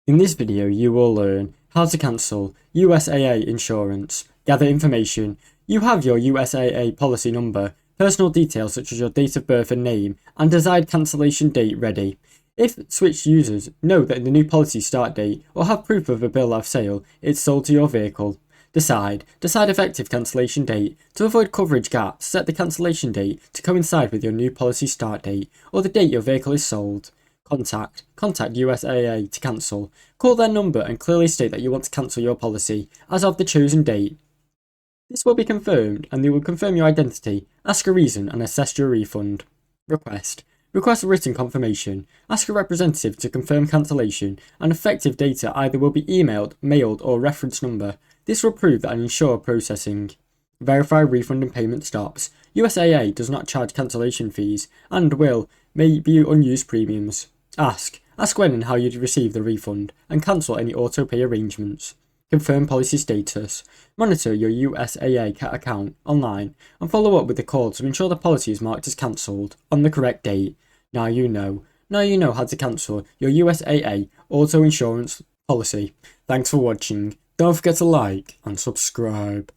In this video, you will learn how to cancel USAA insurance, gather information. You have your USAA policy number, personal details such as your date of birth and name, and desired cancellation date ready. If switched users know that the new policy start date or have proof of a bill of sale it's sold to your vehicle. Decide effective cancellation date. To avoid coverage gaps, set the cancellation date to coincide with your new policy start date or the date your vehicle is sold. Contact USAA to cancel. Call their number and clearly state that you want to cancel your policy as of the chosen date. This will be confirmed and they will confirm your identity, ask a reason and assess your refund. Request written confirmation. Ask a representative to confirm cancellation and effective data either will be emailed, mailed or reference number. This will prove that an insurer processing. Verify refund and payment stops. USAA does not charge cancellation fees and may be unused premiums. Ask when and how you'd receive the refund and cancel any auto-pay arrangements. Confirm policy status. Monitor your USAA account online and follow up with the call to ensure the policy is marked as cancelled on the correct date. Now you know how to cancel your USAA auto insurance policy. Thanks for watching. Don't forget to like and subscribe.